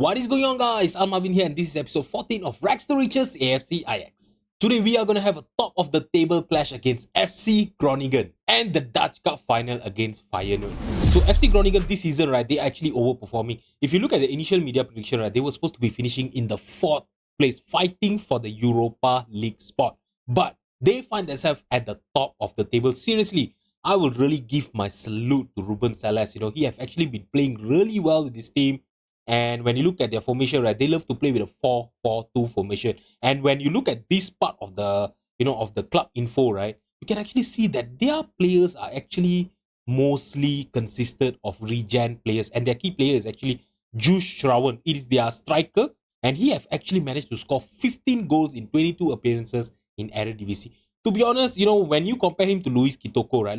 What is going on, guys? I'm Marvin here, and this is episode 14 of Rags to Riches AFC Ajax. Today, we are going to have a top of the table clash against FC Groningen and the Dutch Cup final against Feyenoord. So, FC Groningen this season, right, they actually overperforming. If you look at the initial media prediction, right, they were supposed to be finishing in the 4th place, fighting for the Europa League spot. But they find themselves at the top of the table. Seriously, I will really give my salute to Ruben Salas. He have actually been playing really well with this team. And when you look at their formation, right, they love to play with a 4-4-2 formation. And when you look at this part of the, of the club info, right, you can actually see that their players are actually mostly consisted of regen players. And their key player is actually Jules Schrauen. It is their striker. And he have actually managed to score 15 goals in 22 appearances in eredivisie. To be honest, when you compare him to Luis Kitoko, right,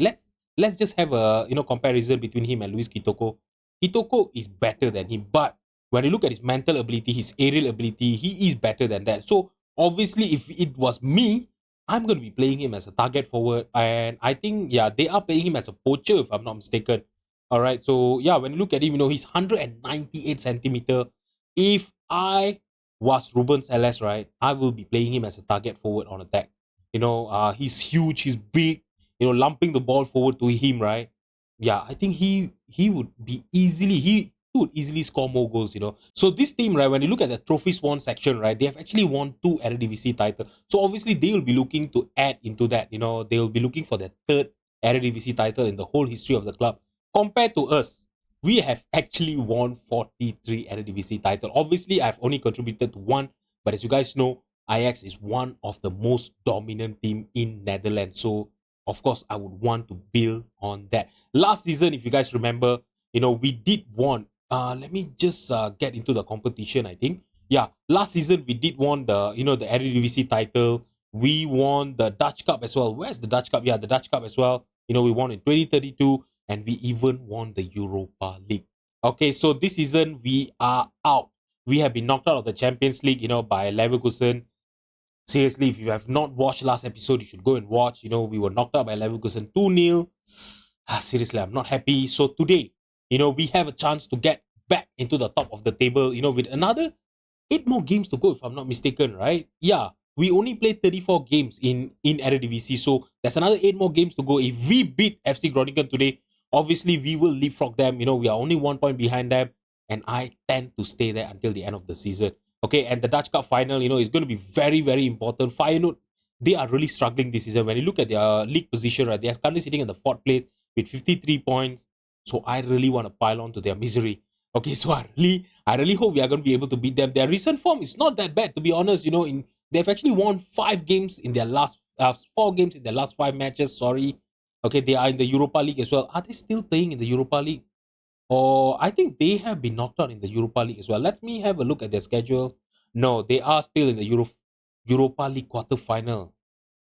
let's just have a, comparison between him and Luis Kitoko. Kitoko is better than him, but when you look at his mental ability, his aerial ability, he is better than that. So obviously, if it was me, I'm going to be playing him as a target forward, and I think they are playing him as a poacher, if I'm not mistaken. All right, so when you look at him, he's 198 centimeter. If I was Ruben Salas, right, I will be playing him as a target forward on attack. He's huge, he's big. Lumping the ball forward to him, right? I think he would be he would easily score more goals. So this team, right, when you look at the trophies won section, right, they have actually won 2 eredivisie titles. So obviously they will be looking to add into that. They will be looking for their 3rd eredivisie title in the whole history of the club. Compared to us, we have actually won 43 eredivisie titles. Obviously, I've only contributed to 1, but as you guys know, Ajax is one of the most dominant team in Netherlands. So of course, I would want to build on that. Last season, if you guys remember, we did won. Let me just get into the competition, I think. Last season, we did won the, the Eredivisie title. We won the Dutch Cup as well. Where's the Dutch Cup? The Dutch Cup as well. We won in 2032, and we even won the Europa League. Okay, so this season, we are out. We have been knocked out of the Champions League, by Leverkusen. Seriously, if you have not watched last episode, you should go and watch. We were knocked out by Leverkusen 2-0. Seriously, I'm not happy. So today, we have a chance to get back into the top of the table, with another 8 more games to go, if I'm not mistaken, right? We only played 34 games in Eredivisie. So there's another 8 more games to go. If we beat FC Groningen today, obviously we will leapfrog them. We are only 1 point behind them. And I tend to stay there until the end of the season. Okay, and the Dutch Cup final, is going to be very, very important. Feyenoord, they are really struggling this season. When you look at their league position, right, they are currently sitting in the 4th place with 53 points. So I really want to pile on to their misery. Okay, so I really hope we are going to be able to beat them. Their recent form is not that bad, to be honest. They've actually won 5 games in their last 4 games in their last 5 matches. Sorry. Okay, they are in the Europa League as well. Are they still playing in the Europa League? Or I think they have been knocked out in the Europa League as well. Let me have a look at their schedule. No, they are still in the Europa League quarter-final.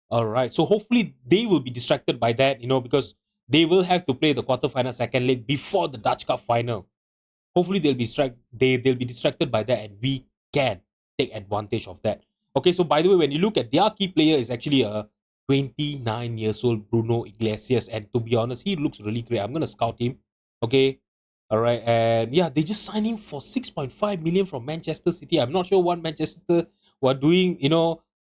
All right. So hopefully they will be distracted by that, because they will have to play the quarter-final second leg before the Dutch Cup final. Hopefully they'll be distracted by that, and we can take advantage of that. Okay, so by the way, when you look at their key player is actually a 29 years old Bruno Iglesias, and to be honest, he looks really great. I'm gonna scout him. Okay, all right, and they just signed him for 6.5 million from Manchester City. I'm not sure what Manchester were doing,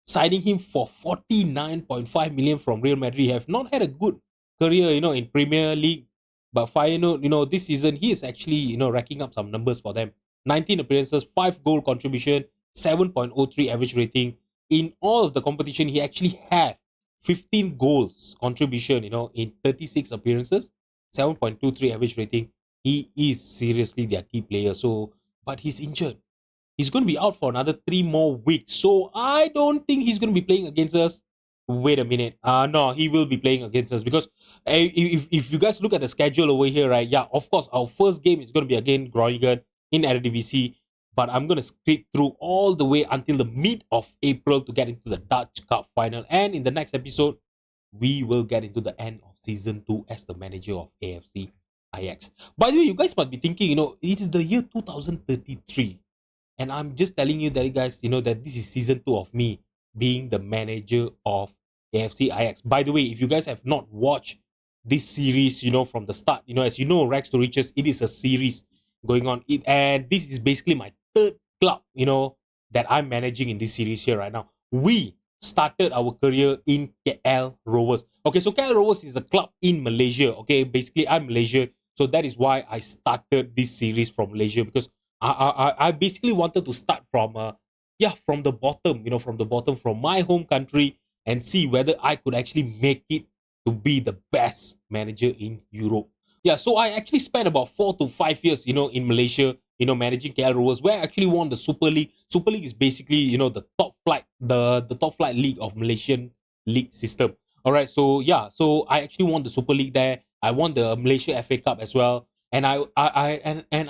signing him for 49.5 million from Real Madrid. He have not had a good career, in Premier League. But Feyenoord, this season, he is actually, racking up some numbers for them. 19 appearances, 5 goal contribution, 7.03 average rating. In all of the competition, he actually had 15 goals contribution, in 36 appearances, 7.23 average rating. He is seriously their key player. So, but he's injured. He's going to be out for another 3 more weeks. So, I don't think he's going to be playing against us. Wait a minute. No, he will be playing against us because if you guys look at the schedule over here, right? Of course, our first game is going to be against Groningen in Eredivisie. But I'm going to skip through all the way until the mid of April to get into the Dutch Cup final. And in the next episode, we will get into the end of season 2 as the manager of AFC Ajax. By the way, you guys might be thinking, it is the year 2033. And I'm just telling you that, guys, that this is season 2 of me being the manager of AFC Ajax. By the way, if you guys have not watched this series, from the start, as you know, Rags to Riches, it is a series going on. And this is basically my third club, that I'm managing in this series here right now. We started our career in KL Rovers. Okay, so KL Rovers is a club in Malaysia. Okay, basically I'm Malaysian, so that is why I started this series from Malaysia, because I basically wanted to start from from the bottom, from the bottom, from my home country, and see whether I could actually make it to be the best manager in Europe. Yeah, so I actually spent about 4 to 5 years, in Malaysia, managing KL Rovers, where I actually won the Super League. Super League is basically, the top flight, the top flight league of Malaysian league system. All right, so yeah, so I actually won the Super League there. I won the Malaysia FA Cup as well, and I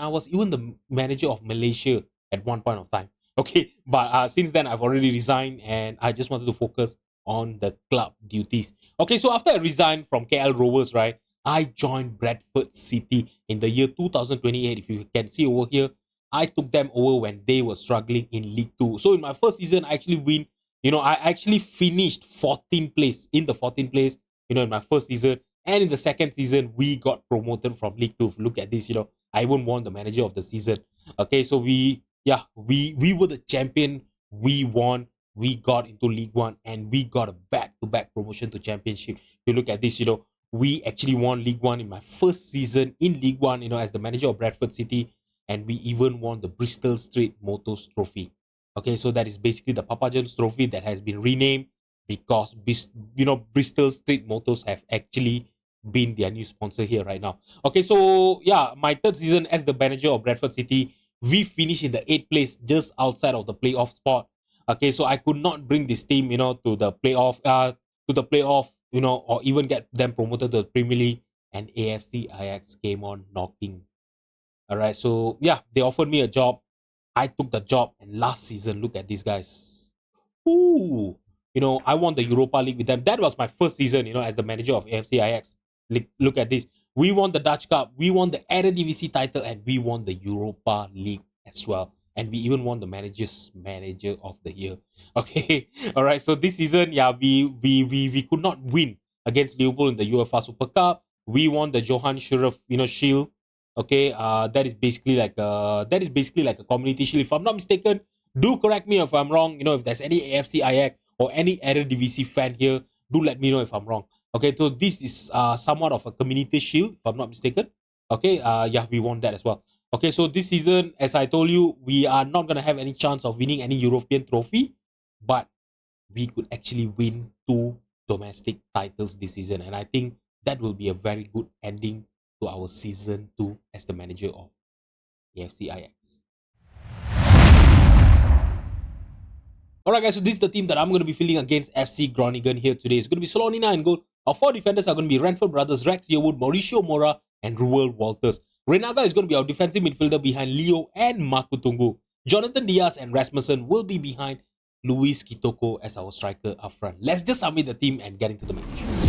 was even the manager of Malaysia at one point of time. Okay, but since then I've already resigned, and I just wanted to focus on the club duties. Okay, so after I resigned from KL Rovers, right, I joined Bradford City in the year 2028. If you can see over here, I took them over when they were struggling in League Two. So in my first season, I actually win. I actually finished 14th place, in the 14th place, in my first season. And in the second season, we got promoted from League Two. Look at this, I even won the manager of the season. Okay, so we were the champion. We won. We got into League One, and we got a back-to-back promotion to Championship. If you look at this, we actually won League One in my first season in League One, as the manager of Bradford City, and we even won the Bristol Street Motors Trophy. Okay, so that is basically the Papa John's Trophy that has been renamed because Bristol Street Motors have actually been their new sponsor here right now. Okay, so yeah, my third season as the manager of Bradford City, we finished in the 8th place, just outside of the playoff spot. Okay, so I could not bring this team, to the playoff, or even get them promoted to the Premier League. And AFC Ajax came on knocking. All right, so yeah, they offered me a job. I took the job, and last season, look at these guys. Ooh, I won the Europa League with them. That was my first season, as the manager of AFC Ajax. Look at this. We won the Dutch Cup, we won the eredivisie title, and we won the Europa League as well. And we even won the manager of the year. Okay, all right. So this season, yeah, we could not win against Liverpool in the UEFA Super Cup. We won the Johan Sheriff, Shield. Okay, that is basically like a community shield. If I'm not mistaken, do correct me if I'm wrong. If there's any AFC Ajax or any eredivisie fan here, do let me know if I'm wrong. Okay, so this is somewhat of a community shield, if I'm not mistaken. Okay, yeah, we won that as well. Okay, so this season, as I told you, we are not gonna have any chance of winning any European trophy, but we could actually win 2 domestic titles this season, and I think that will be a very good ending to our season 2 as the manager of AFC Ajax. Alright guys, so this is the team that I'm going to be fielding against FC Groningen here today. It's going to be Solonina in goal. Our 4 defenders are going to be Ranford brothers, Rex Yearwood, Mauricio Mora, and Ruel Walters. Renaga is going to be our defensive midfielder behind Leo and Makutungu. Jonathan Diaz and Rasmussen will be behind Luis Kitoko as our striker up front. Let's just submit the team and get into the match.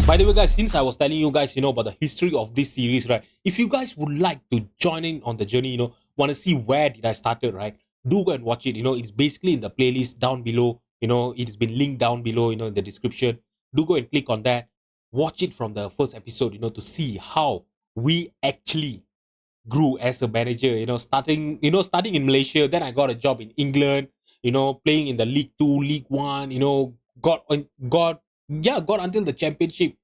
By the way guys, since I was telling you guys, about the history of this series, right? If you guys would like to join in on the journey, want to see where did I started, right? Do go and watch it. It's basically in the playlist down below. It's been linked down below, in the description. Do go and click on that. Watch it from the first episode, to see how we actually grew as a manager, starting in Malaysia. Then I got a job in England, playing in the League 2, League 1, got until the championship,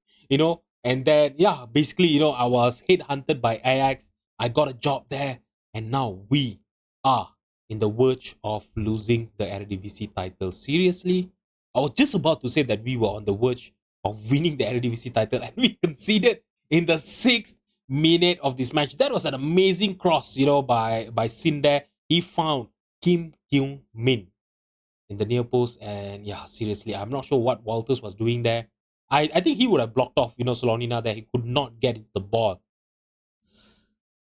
and then, yeah, basically, I was headhunted by Ajax. I got a job there, and now we are in the verge of losing the Eredivisie title. Seriously? I was just about to say that we were on the verge of winning the Eredivisie title, and we conceded in the 6th minute of this match. That was an amazing cross, by Sin there. He found Kim Kyung Min in the near post, and yeah, seriously, I'm not sure what Walters was doing there. I think he would have blocked off, Solonina there. He could not get the ball.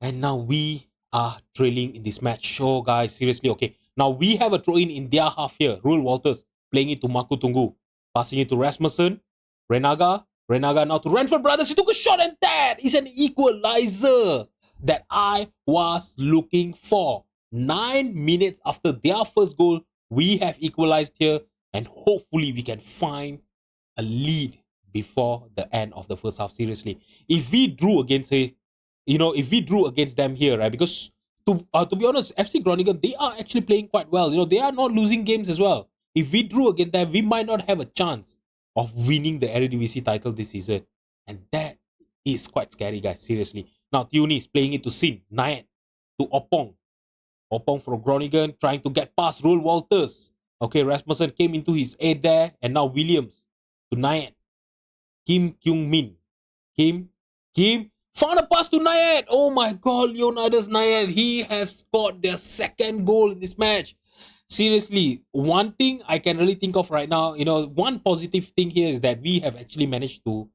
And now we are trailing in this match. Oh, guys, seriously, okay. Now we have a throw-in in their half here. Ruel Walters playing it to Makutungu. Passing it to Rasmussen. Renaga now to Ranford brothers. He took a shot, and that is an equalizer that I was looking for. 9 minutes after their first goal, we have equalized here, and hopefully we can find a lead before the end of the first half. Seriously, if we drew against them here, right? Because to be honest, FC Groningen, they are actually playing quite well. They are not losing games as well. If we drew against them, we might not have a chance of winning the eredivisie title this season, and that is quite scary, guys. Seriously. Now Tiuni is playing it to Sin Nayet to Opong for Groningen, trying to get past Roel Walters. Okay, Rasmussen came into his aid there, and now Williams to Nayet. Kim Kyung Min. Kim found a pass to Nayet. Oh my god, Leonidas Nayet. He has scored their second goal in this match. Seriously, one thing I can really think of right now, one positive thing here is that we have actually managed to,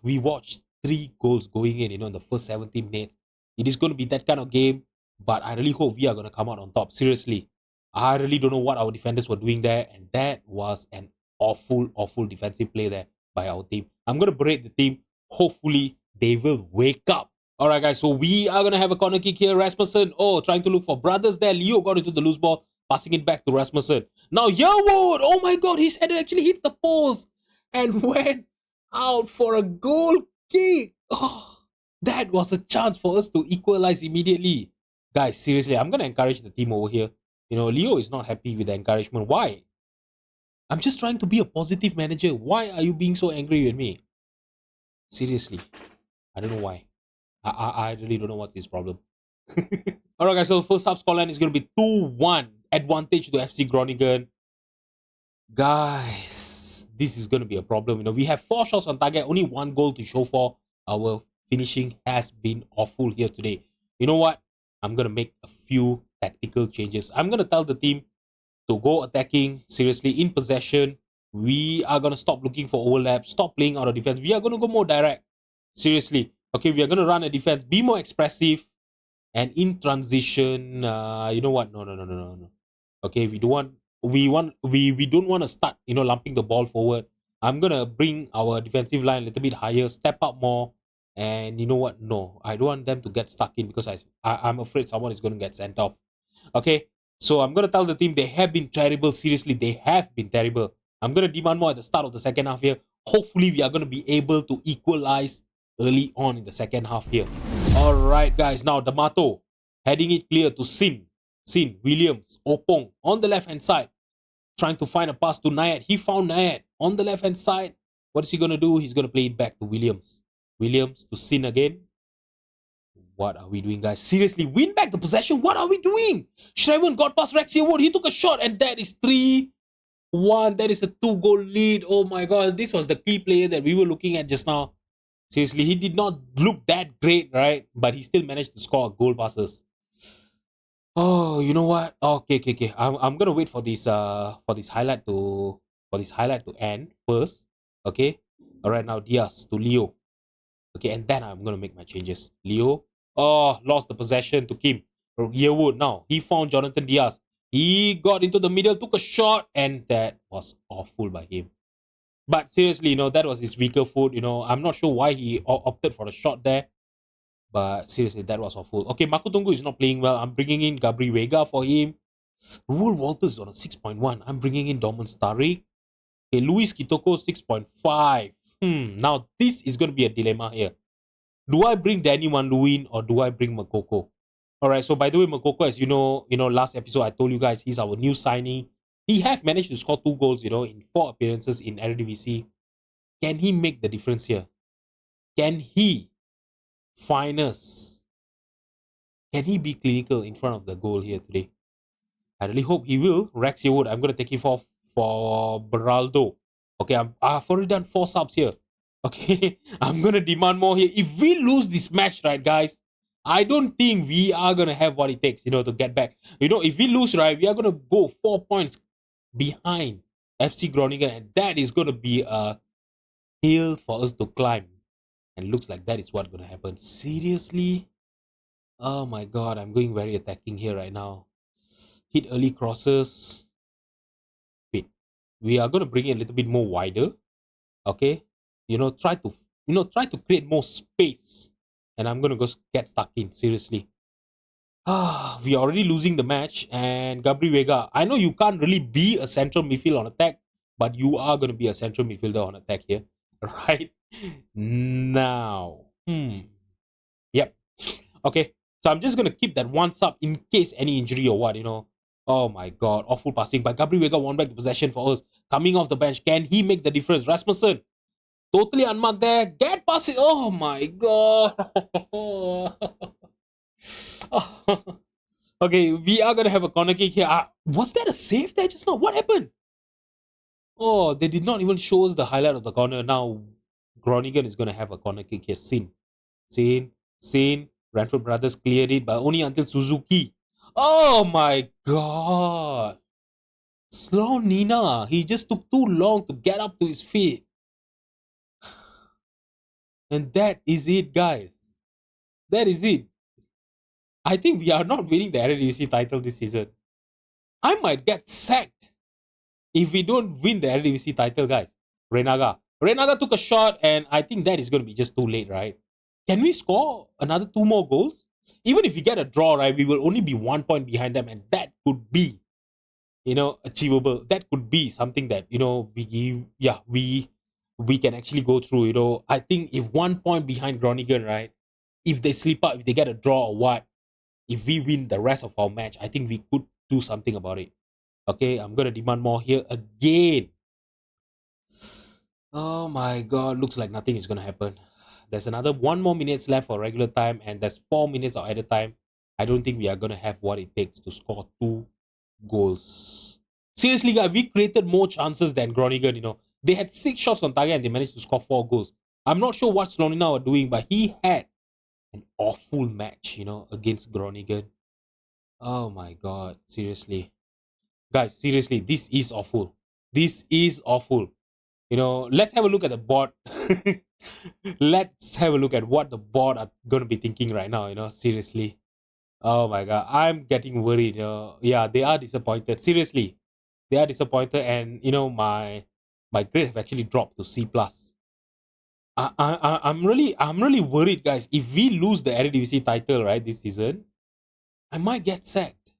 we watched 3 goals going in the first 17 minutes. It is going to be that kind of game, but I really hope we are going to come out on top. Seriously, I really don't know what our defenders were doing there, and that was an awful defensive play there by our team. I'm going to berate the team. Hopefully, they will wake up. All right, guys, so we are going to have a corner kick here. Rasmussen, trying to look for brothers there. Leo got into the loose ball, passing it back to Rasmussen. Now, Yearwood, oh my god, his head actually hit the post and went out for a goal kick. Oh, that was a chance for us to equalize immediately. Guys, seriously, I'm going to encourage the team over here. Leo is not happy with the encouragement. Why? I'm just trying to be a positive manager. Why are you being so angry with me? Seriously, I don't know why. I really don't know what's his problem. Alright, guys, so the first half scoreline is going to be 2-1 advantage to FC Groningen. Guys, this is going to be a problem. We have 4 shots on target, only 1 goal to show for. Our finishing has been awful here today. You know what? I'm going to make a few tactical changes. I'm going to tell the team to go attacking, seriously, in possession. We are going to stop looking for overlap, stop playing out of defense. We are going to go more direct. Seriously. Okay, we are going to run a defense, be more expressive, and in transition, you know what? No. Okay, we don't want to start, lumping the ball forward. I'm going to bring our defensive line a little bit higher, step up more, and you know what? No, I don't want them to get stuck in because I'm afraid someone is going to get sent off. Okay, so I'm going to tell the team they have been terrible. Seriously, they have been terrible. I'm going to demand more at the start of the second half here. Hopefully, we are going to be able to equalize early on in the second half here. Alright, guys. Now, D'Amato heading it clear to Sin, Williams, Opong on the left-hand side. Trying to find a pass to Nayat. He found Nayat on the left-hand side. What is he going to do? He's going to play it back to Williams. Williams to Sin again. What are we doing, guys? Seriously, win back the possession. What are we doing? Shreven got past Rex Yearwood. He took a shot and that is 3-1. That is a 2-goal lead. Oh my god. This was the key player that we were looking at just now. Seriously, he did not look that great, right? But he still managed to score goal passes. Oh, you know what? Okay. I'm gonna wait for this highlight to end first. Okay. Alright, now Diaz to Leo. Okay, and then I'm gonna make my changes. Leo. Oh, lost the possession to Kim. Yearwood now. He found Jonathan Diaz. He got into the middle, took a shot, and that was awful by him. But seriously, that was his weaker foot. I'm not sure why he opted for a shot there. But seriously, that was awful. Okay, Makutungu is not playing well. I'm bringing in Gabri Vega for him. Ruel Walters is on a 6.1. I'm bringing in Dorman Starik. Okay, Luis Kitoko 6.5. Now this is going to be a dilemma here. Do I bring Danny Van Leeuwen or do I bring Makoko? Alright, so by the way, Makoko, as you know, last episode I told you guys he's our new signing. He have managed to score 2 goals, in 4 appearances in eredivisie. Can he make the difference here? Can he find us? Can he be clinical in front of the goal here today? I really hope he will. Rex Yearwood, I'm going to take him for Beraldo. Okay, I've already done 4 subs here. Okay, I'm going to demand more here. If we lose this match, right, guys, I don't think we are going to have what it takes, to get back. If we lose, right, we are going to go 4 points behind FC Groningen, and that is going to be a hill for us to climb. And looks like that is what's going to happen. Seriously? Oh my god, I'm going very attacking here right now. Hit early crosses. Wait, we are going to bring it a little bit more wider. Okay? Try to create more space. And I'm going to go get stuck in, seriously. We are already losing the match. And Gabri Vega, I know you can't really be a central midfield on attack, but you are going to be a central midfielder on attack here. Right? Now. Yep. Okay. So I'm just gonna keep that one sub in case any injury or what, you know. Oh my god, awful passing. But Gabriel Vega won back the possession for us. Coming off the bench, can he make the difference? Rasmussen, totally unmarked there. Get past it. Oh my god. Okay, we are gonna have a corner kick here. Was that a save there just now? What happened? Oh, they did not even show us the highlight of the corner. Now, Groningen is gonna have a corner kick here. Sin. Ranford Brothers cleared it, but only until Suzuki. Oh my god. Slow Nina. He just took too long to get up to his feet. And that is it, guys. That is it. I think we are not winning the eredivisie title this season. I might get sacked if we don't win the eredivisie title, guys. Renaga took a shot, and I think that is going to be just too late, right? Can we score another 2 more goals? Even if we get a draw, right, we will only be 1 point behind them, and that could be, you know, achievable. That could be something that, you know, we can actually go through. You know, I think if 1 point behind Groningen, right, if they slip up, if they get a draw or what, if we win the rest of our match, I think we could do something about it. Okay, I'm gonna demand more here again. Oh my god, looks like nothing is gonna happen. There's another 1 more minutes left for regular time, and there's 4 minutes of added time. I don't think we are gonna have what it takes to score 2 goals. Seriously, guys, we created more chances than Groningen. You know, they had 6 shots on target and they managed to score 4 goals. I'm not sure what Slonina are doing, but he had an awful match, you know, against Groningen. Oh my god, seriously. Guys, seriously, this is awful. This is awful. You know, let's have a look at the board. Let's have a look at what the board are going to be thinking right now, you know, seriously. Oh my god, I'm getting worried. Yeah, they are disappointed. Seriously, they are disappointed, and you know, my grade have actually dropped to C plus. I'm really worried, guys. If we lose the Eredivisie title right this season, I might get sacked.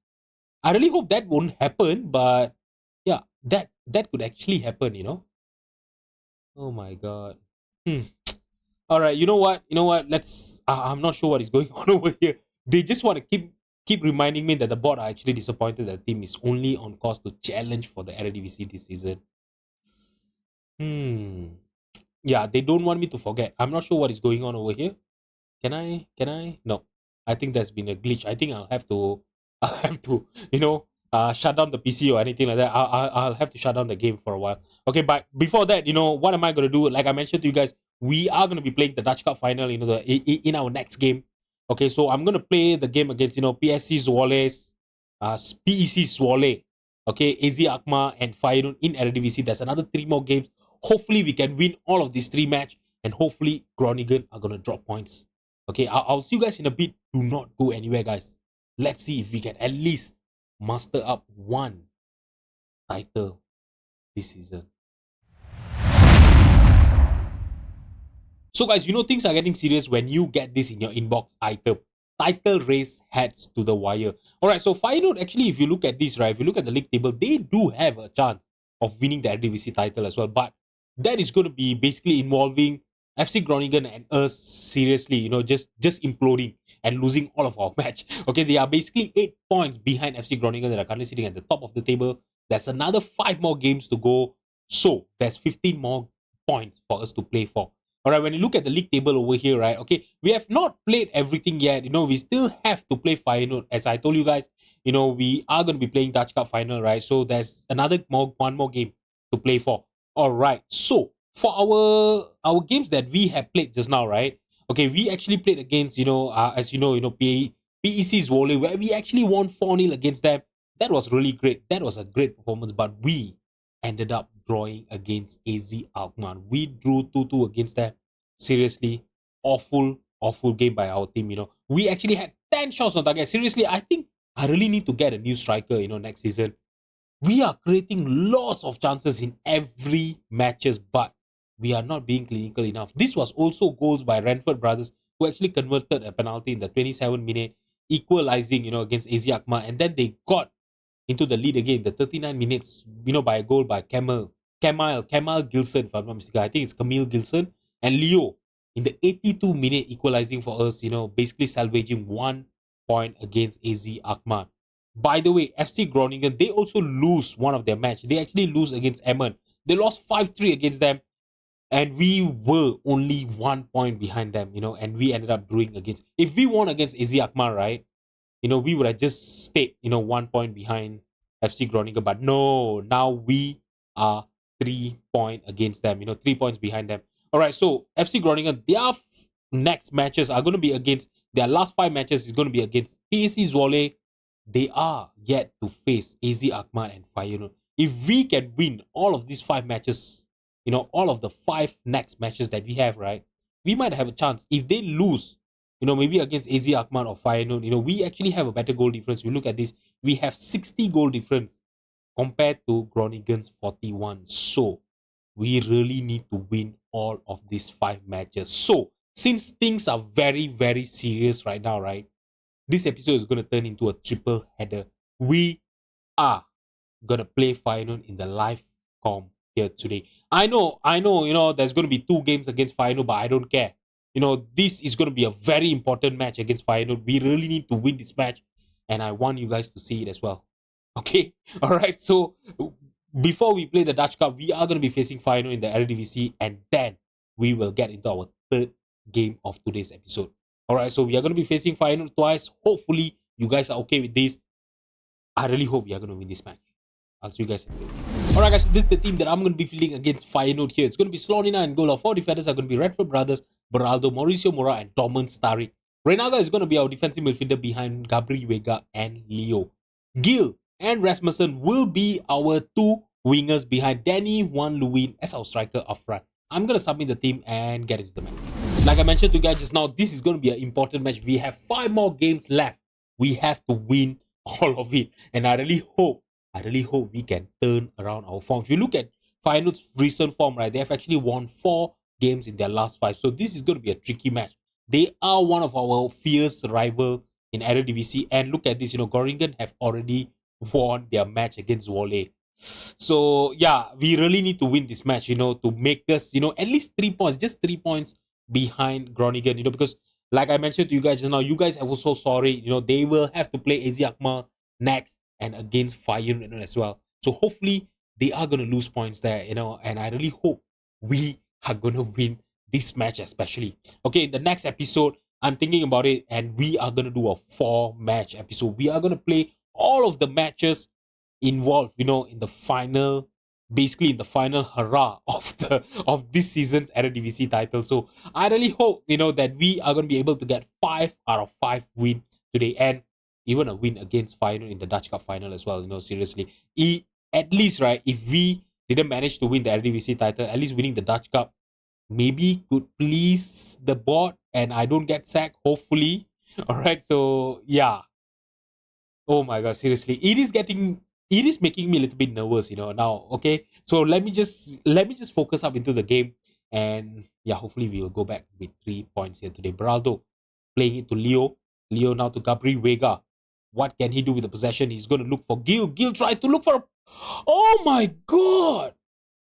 I really hope that won't happen, but yeah, that could actually happen. You know. Oh my god. Hmm. All right. You know what? You know what? Let's. I'm not sure what is going on over here. They just want to keep reminding me that the board are actually disappointed that the team is only on course to challenge for the Eredivisie this season. Hmm. Yeah, they don't want me to forget. I'm not sure what is going on over here. Can I? Can I? No. I think there's been a glitch. I think I'll have to. I'll have to. You know. Shut down the PC or anything like that. I'll have to shut down the game for a while. Okay, but before that, you know, what am I gonna do? Like I mentioned to you guys, we are gonna be playing the Dutch Cup final. You know, in our next game. Okay, so I'm gonna play the game against, you know, PSC Zwolle, PEC Zwolle. Okay, AZ Alkmaar and Feyenoord in Eredivisie. There's another 3 more games. Hopefully, we can win all of these 3 matches, and hopefully, Groningen are gonna drop points. Okay, I'll see you guys in a bit. Do not go anywhere, guys. Let's see if we can at least muster up 1 title this season. So guys, you know, things are getting serious when you get this in your inbox item. Title race heads to the wire. Alright, so Feyenoord, actually, if you look at this, right, if you look at the league table, they do have a chance of winning the Eredivisie title as well. But that is going to be basically involving FC Groningen and us seriously, you know, just imploding and losing all of our match. Okay, they are basically 8 points behind FC Groningen that are currently sitting at the top of the table. There's another 5 more games to go. So there's 15 more points for us to play for. Alright, when you look at the league table over here, right, okay, we have not played everything yet. You know, we still have to play Feyenoord. As I told you guys, you know, we are going to be playing Dutch Cup final, right? So there's one more game to play for. Alright, so for our games that we have played just now, right? Okay, we actually played against, you know, as you know, PEC Zwolle, where we actually won 4-0 against them. That was really great. That was a great performance, but we ended up drawing against AZ Alkmaar. We drew 2-2 against them. Seriously, awful game by our team, you know. We actually had 10 shots on target. Seriously, I think I really need to get a new striker, you know, next season. We are creating lots of chances in every matches, but we are not being clinical enough. This was also goals by Ranford Brothers, who actually converted a penalty in the 27-minute, equalizing, you know, against AZ Alkmaar, and then they got into the lead again, the 39 minutes, you know, by a goal by Camille Gilson, if I'm not mistaken. I think it's Camille Gilson and Leo in the 82-minute equalizing for us, you know, basically salvaging one point against AZ Alkmaar. By the way, FC Groningen, they also lose one of their match. They actually lose against Emmen. They lost 5-3 against them, and we were only 1 point behind them, and we ended up drawing against. If we won against AZ Alkmaar, right, we would have just stayed, 1 point behind FC Groningen. But no, now we are 3 point against them, 3 points behind them. All right, so FC Groningen, their next matches are going to be against, their last 5 matches is going to be against PSC Zwolle. They are yet to face AZ Alkmaar and Feyenoord. If we can win all of these 5 matches, all of the 5 next matches that we have, right, we might have a chance. If they lose, maybe against AZ Alkmaar or Feyenoord, we actually have a better goal difference. We look at this, we have 60 goal difference compared to Groningen's 41. So, we really need to win all of these 5 matches. So, since things are very, very serious right now, right, this episode is going to turn into a triple header. We are going to play Feyenoord in the live com here today. I know, there's going to be 2 games against Feyenoord, but I don't care. This is going to be a very important match against Feyenoord. We really need to win this match, and I want you guys to see it as well. Okay? All right, so before we play the Dutch Cup, we are going to be facing Feyenoord in the eredivisie, and then we will get into our third game of today's episode. All right, so we are going to be facing Feyenoord twice. Hopefully, you guys are okay with this. I really hope we are going to win this match. I'll see you guys in a bit. Alright guys, this is the team that I'm going to be fielding against Feyenoord here. It's going to be Slonina and goal. Our 4 defenders are going to be Redford Brothers, Beraldo, Mauricio Mora, and Domen Staric. Renaga is going to be our defensive midfielder behind Gabri Vega and Leo. Gil and Rasmussen will be our 2 wingers behind Danny Juan Lewin as our striker up front. I'm going to submit the team and get into the match. Like I mentioned to you guys just now, this is going to be an important match. We have 5 more games left. We have to win all of it. And I really hope we can turn around our form. If you look at Feyenoord's recent form, right, they have actually won 4 games in their last 5. So this is going to be a tricky match. They are one of our fierce rival in eredivisie. And look at this, Groningen have already won their match against Zwolle. So yeah, we really need to win this match, to make us, at least 3 points, just 3 points behind Groningen, because like I mentioned to you guys just now, you guys are also sorry, they will have to play AZ Alkmaar next and against Feyenoord as well. So hopefully they are going to lose points there, and I really hope we are going to win this match especially. Okay, in the next episode, I'm thinking about it, and we are going to do a 4-match episode. We are going to play all of the matches involved, in the final, basically in the final hurrah of this season's eredivisie title. So I really hope, that we are going to be able to get 5 out of 5 win today, and even a win against Feyenoord in the Dutch Cup final as well. Seriously, at least, right, if we didn't manage to win the eredivisie title, at least winning the Dutch Cup maybe could please the board and I don't get sacked, hopefully. All right, so yeah. Oh my god, seriously, it is making me a little bit nervous, now. Okay, so let me just focus up into the game, and yeah, hopefully we will go back with 3 points here today. Beraldo playing it to Leo now to Gabri Vega. What can he do with the possession? He's going to look for Gil. Gil tried to look for oh my god.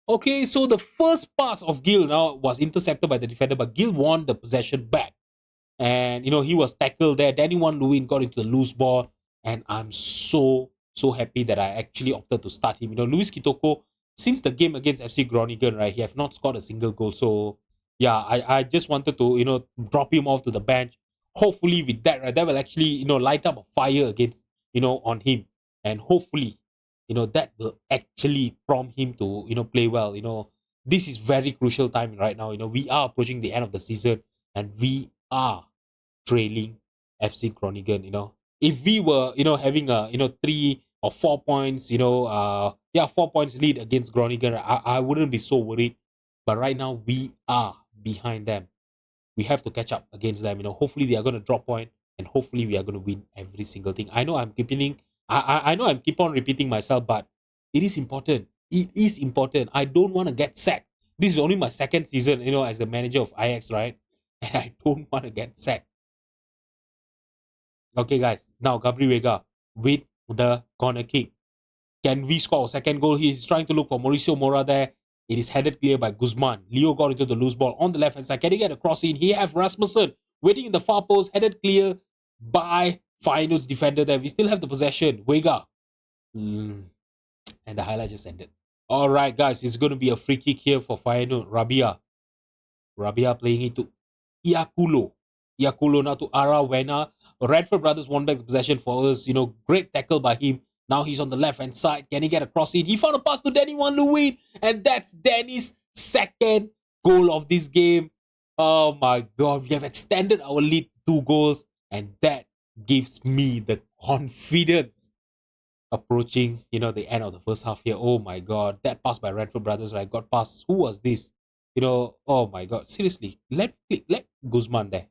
Okay, so the first pass of Gil now was intercepted by the defender, but Gil won the possession back. And, he was tackled there. Danny Juan Lewin got into the loose ball. And I'm so happy that I actually opted to start him. Luis Kitoko, since the game against FC Groningen, right, he have not scored a single goal. So, yeah, I just wanted to, drop him off to the bench. Hopefully with that, right, that will actually, light up a fire against, on him. And hopefully, that will actually prompt him to, play well. This is very crucial time right now. We are approaching the end of the season and we are trailing FC Groningen, If we were, having a, 3 or 4 points, 4 points lead against Groningen, I wouldn't be so worried. But right now, we are behind them. We have to catch up against them. Hopefully they are going to drop point, and hopefully we are going to win every single thing. I know I'm keeping, I know I'm keep on repeating myself, but it is important. It is important. I don't want to get sacked. This is only my 2nd season, as the manager of Ajax, right? And I don't want to get sacked. Okay, guys. Now Gabri Vega with the corner kick. Can we score a 2nd goal? He's trying to look for Mauricio Mora there. It is headed clear by Guzman. Leo got into the loose ball on the left hand side. Can he get a cross in? He have Rasmussen waiting in the far post, headed clear by Feyenoord's defender there. We still have the possession. Vega. And the highlight just ended. All right, guys. It's going to be a free kick here for Feyenoord. Rabia playing it to Iakulo. Iakulo now to Arawena. Radford brothers won back the possession for us. Great tackle by him. Now he's on the left-hand side. Can he get a cross in? He found a pass to Danny Van Leeuwen. And that's Danny's second goal of this game. Oh my God. We have extended our lead to 2 goals. And that gives me the confidence approaching, the end of the first half here. Oh my God. That pass by Radford brothers, right? Got past. Who was this? Oh my God. Seriously. Let Guzman there.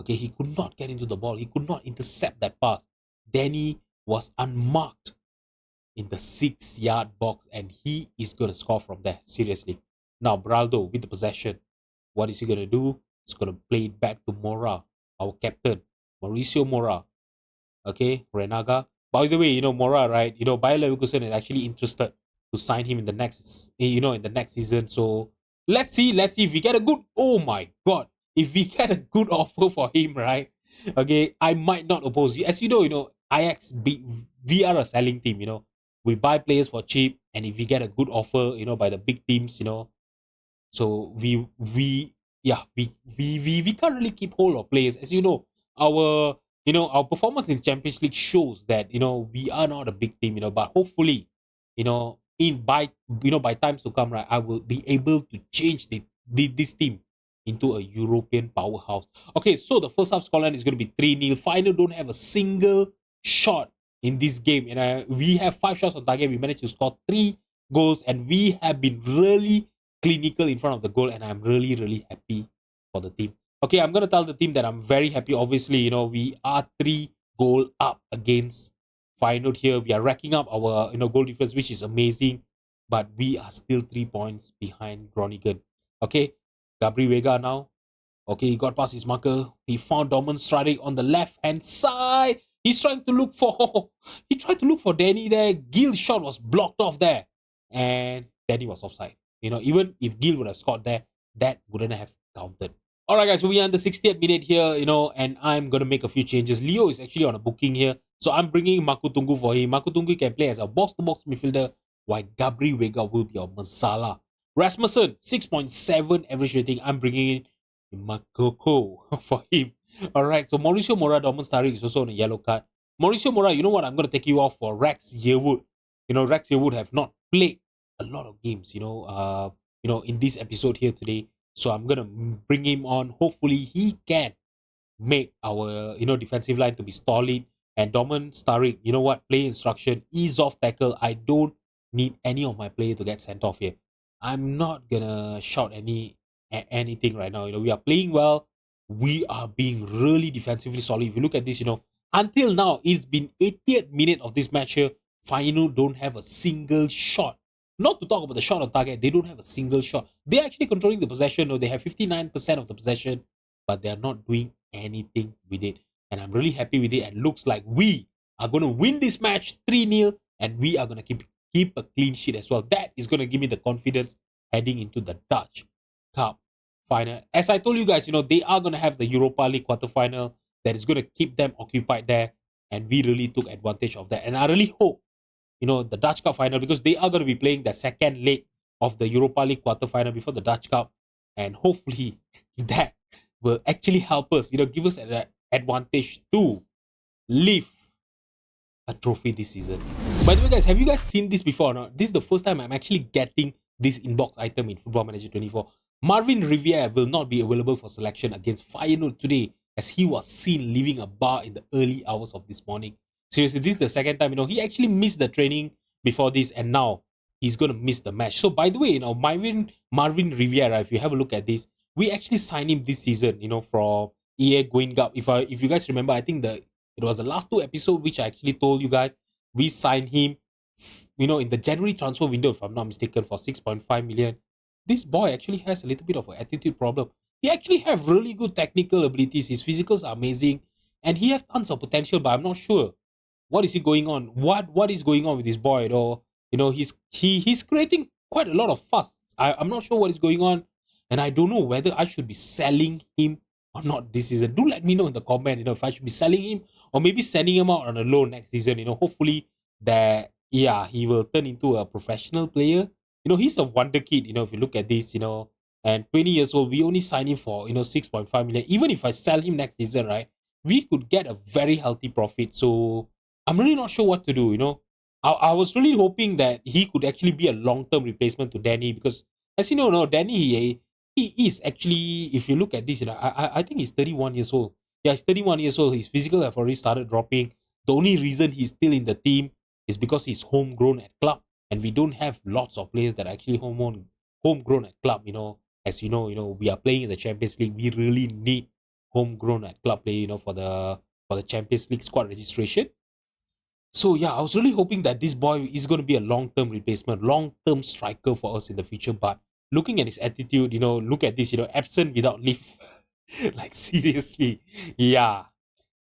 Okay, he could not get into the ball. He could not intercept that pass. Danny was unmarked in the 6-yard box and he is going to score from there. Seriously. Now, Braldo with the possession. What is he going to do? He's going to play it back to Mora, our captain. Mauricio Mora. Okay, Renaga. By the way, Mora, right? Bayer Leverkusen is actually interested to sign him in the next, season. So, let's see if we get a good, oh my God. If we get a good offer for him, right? Okay, I might not oppose you. As you know, Ajax, we are a selling team, We buy players for cheap, and if we get a good offer, by the big teams, so we can't really keep hold of players. As you know, our performance in Champions League shows that, we are not a big team, but hopefully, by times to come, right, I will be able to change this team into a European powerhouse. Okay, so the first half scoreline is going to be 3-0. Feyenoord don't have a single shot in this game. And we have 5 shots on target. We managed to score 3 goals. And we have been really clinical in front of the goal. And I'm really, really happy for the team. Okay, I'm going to tell the team that I'm very happy. Obviously, we are 3 goal up against Feyenoord here. We are racking up our goal difference, which is amazing. But we are still 3 points behind Groningen. Okay, Gabri Vega now. Okay, he got past his marker. He found Dorman Stradic on the left-hand side. He's trying to look for... He tried to look for Danny there. Gil's shot was blocked off there. And Danny was offside. Even if Gil would have scored there, that wouldn't have counted. Alright guys, so we are in the 60th minute here, and I'm going to make a few changes. Leo is actually on a booking here. So I'm bringing Makutungu for him. Makutungu can play as a box-to-box midfielder, while Gabri Vega will be on Masala. Rasmussen, 6.7 average rating. I'm bringing in Makoko for him. Alright, so Mauricio Mora, Dorman Tariq is also on a yellow card. Mauricio Mora, you know what? I'm going to take you off for Rex Yearwood. Rex Yearwood have not played a lot of games, in this episode here today. So I'm going to bring him on. Hopefully he can make our, defensive line to be solid. And Dorman Tariq, you know what? Play instruction, ease off tackle. I don't need any of my player to get sent off here. I'm not gonna shout anything right now. We are playing well. We are being really defensively solid. If you look at this, until now, it's been 80th minute of this match here. Feyenoord don't have a single shot. Not to talk about the shot on target, they don't have a single shot. They're actually controlling the possession. They have 59% of the possession, but they're not doing anything with it. And I'm really happy with it. And looks like we are going to win this match 3-0, and we are going to keep a clean sheet as well. That is going to give me the confidence heading into the Dutch Cup final. As I told you guys, they are going to have the Europa League quarterfinal that is going to keep them occupied there. And we really took advantage of that. And I really hope, the Dutch Cup final, because they are going to be playing the second leg of the Europa League quarterfinal before the Dutch Cup. And hopefully that will actually help us, give us an advantage to lift a trophy this season. By the way, guys, have you guys seen this before or not? This is the first time I'm actually getting this inbox item in Football Manager 24. Marvin Riviere will not be available for selection against Feyenoord today, as he was seen leaving a bar in the early hours of this morning. Seriously, this is the second time, he actually missed the training before this, and now he's going to miss the match. So, by the way, Marvin Riviere, if you have a look at this, we actually signed him this season, from EA Going Up. If you guys remember, I think it was the last 2 episodes which I actually told you guys. We signed him, in the January transfer window, if I'm not mistaken, for 6.5 million. This boy actually has a little bit of an attitude problem. He actually have really good technical abilities. His physicals are amazing, and he has tons of potential, but I'm not sure what is he going on. What is going on with this boy? He's creating quite a lot of fuss. I'm not sure what is going on, and I don't know whether I should be selling him or not this season. Do let me know in the comment, if I should be selling him or maybe sending him out on a loan next season. Hopefully that yeah he will turn into a professional player. He's a wonder kid. If you look at this, and 20 years old, we only sign him for 6.5 million. Even if I sell him next season, right, we could get a very healthy profit. So I'm really not sure what to do. I was really hoping that he could actually be a long-term replacement to Danny, because as you know, no, Danny he is actually, if you look at this, I think he's 31 years old. Yeah, he's 31 years old. His physical have already started dropping. The only reason he's still in the team is because he's homegrown at club, and we don't have lots of players that are actually homegrown at club. As we are playing in the Champions League. We really need homegrown at club play. For the Champions League squad registration. So yeah, I was really hoping that this boy is going to be a long-term replacement, long-term striker for us in the future. But looking at his attitude, look at this, absent without leave. Like seriously, yeah.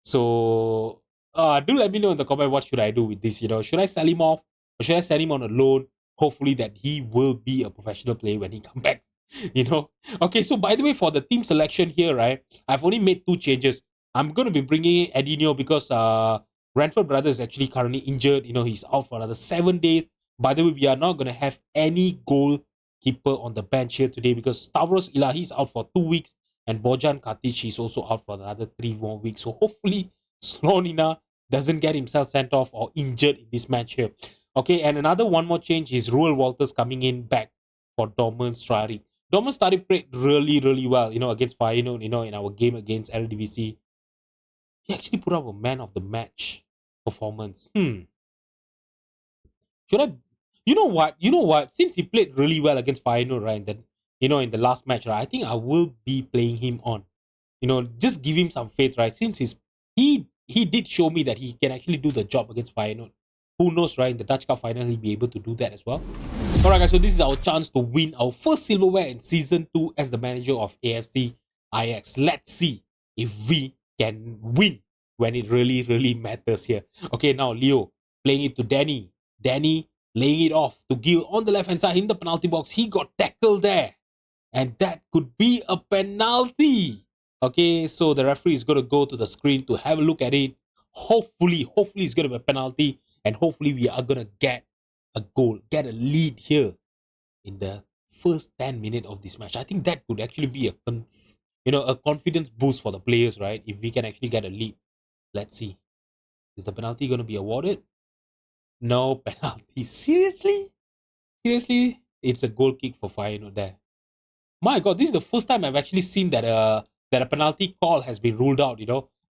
So do let me know in the comment what should I do with this. Should I sell him off or should I send him on a loan? Hopefully that he will be a professional player when he comes back. Okay, so by the way, for the team selection here, right, I've only made 2 changes. I'm going to be bringing in Edinho because Ranford Brothers is actually currently injured. He's out for another 7 days. By the way, we are not going to have any goalkeeper on the bench here today because Stavros Ilahi is out for 2 weeks and Bojan Katic is also out for another 3 more weeks. So hopefully Slonina doesn't get himself sent off or injured in this match here. Okay, and another one more change is Ruel Walters coming in back for Dorman Strari. Dorman started played really, really well, against Feyenoord, in our game against eredivisie. He actually put up a man of the match performance. Should I? You know what? Since he played really well against Feyenoord, right? Then in the last match, right? I think I will be playing him on. Just give him some faith, right? Since he did show me that he can actually do the job against Feyenoord. Who knows, right? In the Dutch Cup final, he'll be able to do that as well. Alright, guys. So this is our chance to win our first silverware in season 2 as the manager of AFC Ajax. Let's see if we can win when it really, really matters here. Okay, now Leo playing it to Danny. Danny laying it off to Gil on the left-hand side in the penalty box. He got tackled there. And that could be a penalty. Okay, so the referee is going to go to the screen to have a look at it. Hopefully it's going to be a penalty. And hopefully we are going to get a goal, get a lead here in the first 10 minutes of this match. I think that could actually be a confidence boost for the players, right? If we can actually get a lead. Let's see. Is the penalty going to be awarded? No penalty. Seriously? It's a goal kick for Feyenoord there. My God, this is the first time I've actually seen that a penalty call has been ruled out,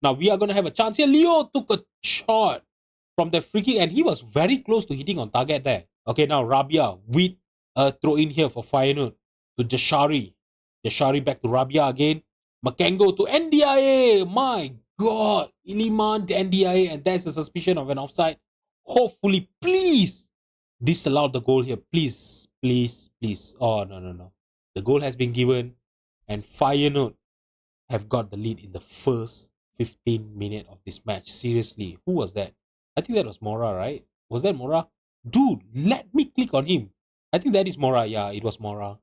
Now we are going to have a chance here. Leo took a shot from the free kick and he was very close to hitting on target there. Okay, now Rabia with a throw in here for Feyenoord to Jashari. Jashari back to Rabia again. Makengo to NDIA. My God. Iliman to NDIA, and there's a suspicion of an offside. Hopefully, please disallow the goal here. Please. Oh, no. The goal has been given and Feyenoord have got the lead in the first 15 minutes of this match. Seriously, who was that? I think that was Mora, right? Was that Mora? Dude, let me click on him. I think that is Mora. Yeah, it was Mora.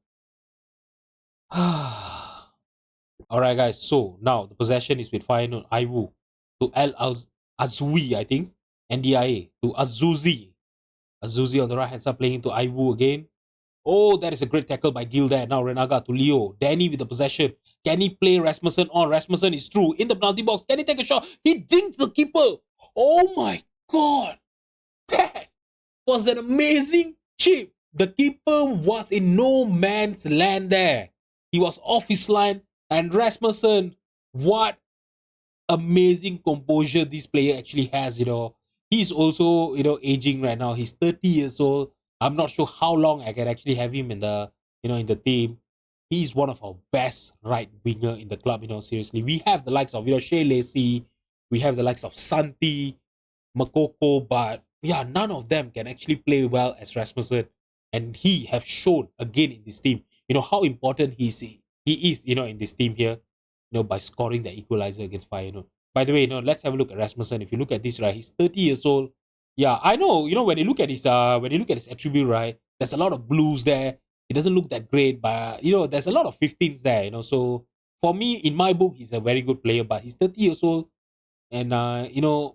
Alright, guys. So now the possession is with Feyenoord. Aiwu to Azui, I think. NDIA to Azuzi. Azuzi on the right hand side playing to Aiwu again. Oh, that is a great tackle by Gil there. Now Renaga to Leo. Danny with the possession. Can he play Rasmussen on? Rasmussen is through in the penalty box. Can he take a shot? He dinked the keeper. Oh my God. That was an amazing chip. The keeper was in no man's land there. He was off his line. And Rasmussen, what amazing composure this player actually has, He's also, aging right now. He's 30 years old. I'm not sure how long I can actually have him in the, in the team. He's one of our best right winger in the club, seriously. We have the likes of, Shea Lacey. We have the likes of Santi, Makoko, but yeah, none of them can actually play well as Rasmussen. And he have shown again in this team, how important he is, in this team here, by scoring the equalizer against Feyenoord. By the way, let's have a look at Rasmussen. If you look at this, right, he's 30 years old. Yeah, I know, when you look at his attribute, right, there's a lot of blues there. It doesn't look that great, but there's a lot of 15s there, So for me, in my book, he's a very good player, but he's 30 years old. And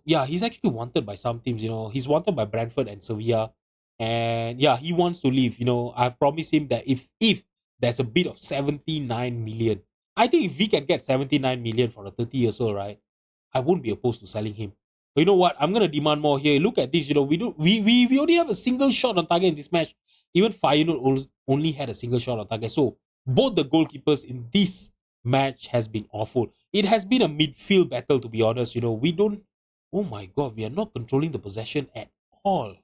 yeah, he's actually wanted by some teams. He's wanted by Brentford and Sevilla, and yeah, he wants to leave. I've promised him that if there's a bid of 79 million, I think if we can get 79 million for a 30 years old, right, I won't be opposed to selling him. But you know what? I'm gonna demand more here. Look at this. We only have a single shot on target in this match. Even Feyenoord only had a single shot on target. So both the goalkeepers in this match has been awful. It has been a midfield battle, to be honest. We don't. Oh my god, we are not controlling the possession at all. You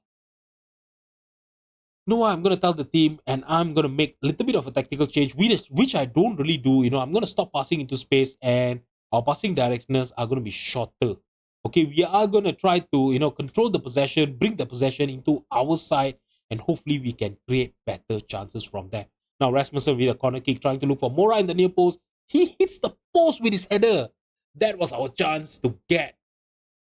know what? I'm gonna tell the team, and I'm gonna make a little bit of a tactical change, which I don't really do. I'm gonna stop passing into space, and our passing directioners are gonna be shorter. Okay, we are gonna try to control the possession, bring the possession into our side, and hopefully we can create better chances from there. Now Rasmussen with a corner kick, trying to look for Mora in the near post. He hits the post with his header. That was our chance to get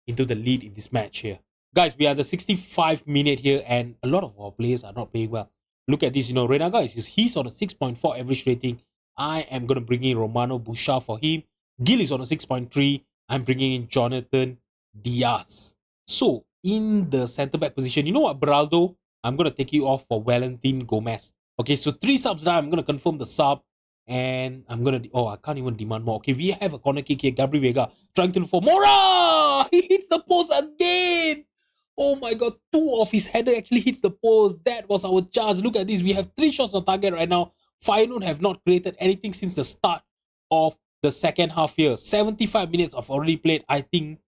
into the lead in this match here. Guys, we are the 65 minute here, and a lot of our players are not playing well. Look at this, Renaga he's on a 6.4 average rating. I am going to bring in Romano Busha for him. Gil is on a 6.3. I'm bringing in Jonathan Diaz. So, in the centre back position, you know what, Beraldo? I'm going to take you off for Valentin Gomez. Okay, so 3 subs now. I'm going to confirm the sub. And I'm gonna. Oh, I can't even demand more. Okay, we have a corner kick here. Gabriel Vega trying to look for Mora. He hits the post again. Oh my god, 2 of his header actually hits the post. That was our chance. Look at this. We have 3 shots on target right now. Feyenoord have not created anything since the start of the second half here. 75 minutes of already played. I think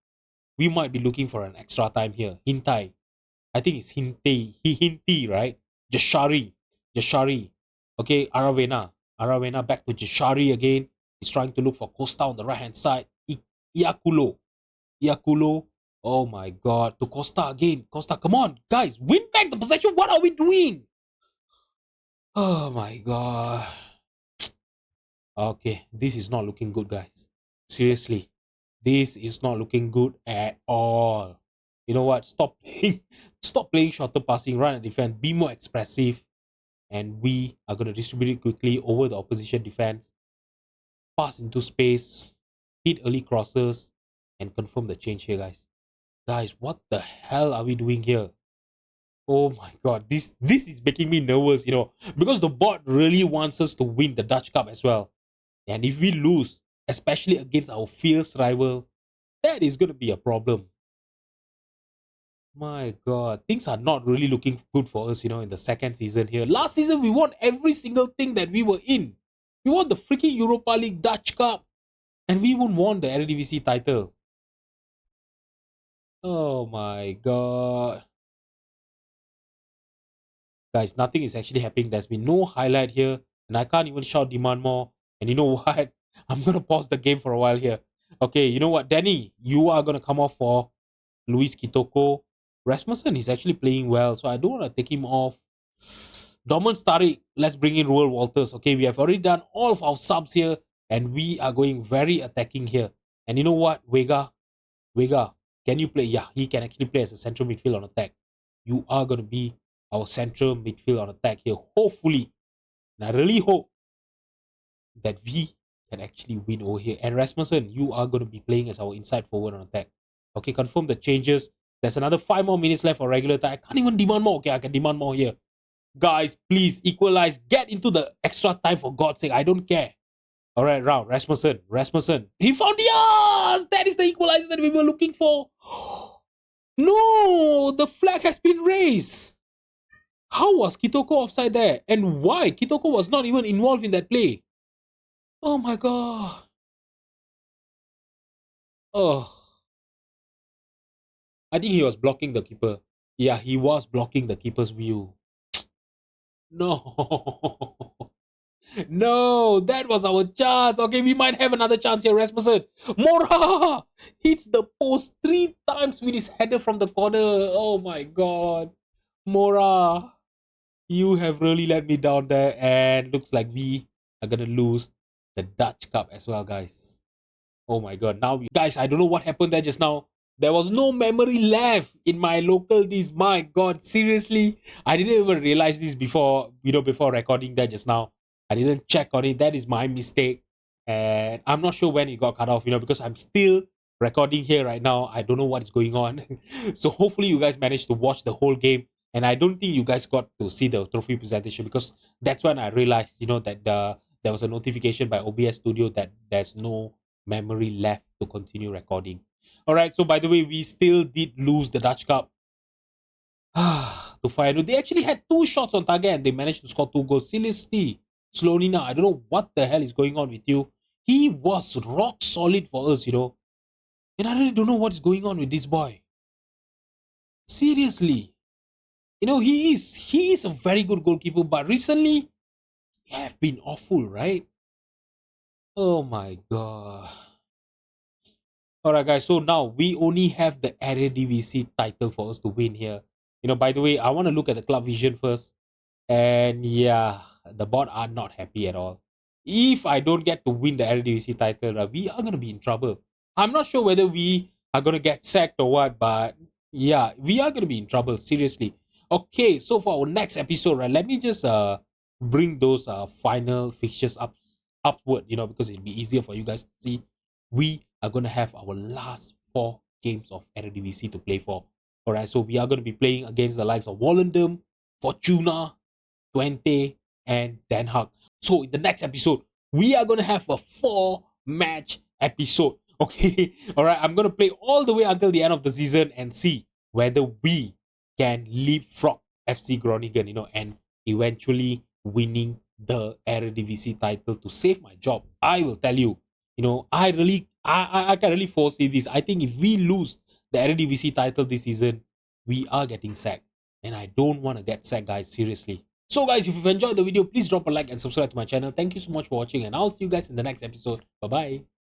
we might be looking for an extra time here. Hintai. I think it's Hinti, right? Jashari. Okay, Aravena back to Jashari again. He's trying to look for Costa on the right hand side. Iakulo. Oh my god. To Costa again. Costa, come on. Guys, win back the possession. What are we doing? Oh my god. Okay, this is not looking good, guys. Seriously. This is not looking good at all. You know what? Stop playing shorter passing, run and defend, be more expressive. And we are going to distribute it quickly over the opposition defense. Pass into space, hit early crosses, and confirm the change here, guys. Guys, what the hell are we doing here? Oh my god, this is making me nervous, because the board really wants us to win the Dutch Cup as well. And if we lose, especially against our fierce rival, that is going to be a problem. My god, things are not really looking good for us, in the second season here. Last season, we won every single thing that we were in. We won the freaking Europa League, Dutch Cup, and we even won the eredivisie title. Oh my god. Guys, nothing is actually happening. There's been no highlight here, and I can't even shout demand more. And you know what? I'm going to pause the game for a while here. Okay, you know what? Danny, you are going to come off for Luis Kitoko. Rasmussen is actually playing well, so I don't want to take him off. Dorman Starik, let's bring in Roel Walters. Okay, we have already done all of our subs here, and we are going very attacking here. And you know what, Vega, can you play? Yeah, he can actually play as a central midfield on attack. You are going to be our central midfield on attack here, hopefully. And I really hope that we can actually win over here. And Rasmussen, you are going to be playing as our inside forward on attack. Okay, confirm the changes. There's another 5 more minutes left for regular time. I can't even demand more. Okay, I can demand more here. Guys, please equalize. Get into the extra time for God's sake. I don't care. All right, round. Rasmussen. He found Diaz! That is the equalizer that we were looking for. No! The flag has been raised. How was Kitoko offside there? And why? Kitoko was not even involved in that play. Oh my god. Oh. I think he was blocking the keeper. Yeah, he was blocking the keeper's view. No. No, that was our chance. Okay, we might have another chance here. Rasmussen. Mora hits the post 3 times with his header from the corner. Oh my god. Mora, you have really let me down there. And looks like we are going to lose the Dutch Cup as well, guys. Oh my god. Now, guys, I don't know what happened there just now. There was no memory left in my local disk. My god, seriously. I didn't even realize this before recording that just now. I didn't check on it. That is my mistake. And I'm not sure when it got cut off, because I'm still recording here right now. I don't know what's going on. So hopefully you guys managed to watch the whole game. And I don't think you guys got to see the trophy presentation, because that's when I realized, that there was a notification by OBS Studio that there's no memory left to continue recording. All right. So by the way, we still did lose the Dutch Cup to Feyenoord. They actually had 2 shots on target and they managed to score 2 goals. Seriously, Slonina, I don't know what the hell is going on with you. He was rock solid for us, and I really don't know what's going on with this boy. Seriously, he is a very good goalkeeper, but recently he have been awful, right? Oh my god. Alright, guys, so now we only have the eredivisie title for us to win here. By the way, I want to look at the club vision first. And yeah, the board are not happy at all. If I don't get to win the eredivisie title, we are going to be in trouble. I'm not sure whether we are going to get sacked or what, but yeah, we are going to be in trouble, seriously. Okay, so for our next episode, right, let me just bring those final fixtures upward, because it'll be easier for you guys to see. We are going to have our last 4 games of eredivisie to play for. All right, so we are going to be playing against the likes of Volendam, Fortuna, Twente, and Den Haag. So in the next episode, we are going to have a 4-match episode. Okay, all right, I'm going to play all the way until the end of the season and see whether we can leapfrog FC Groningen, and eventually winning the Eredivisie title to save my job. I will tell you, I can really foresee this. I think if we lose the Eredivisie title this season, we are getting sacked. And I don't want to get sacked, guys, seriously. So guys, if you've enjoyed the video, please drop a like and subscribe to my channel. Thank you so much for watching, and I'll see you guys in the next episode. Bye-bye.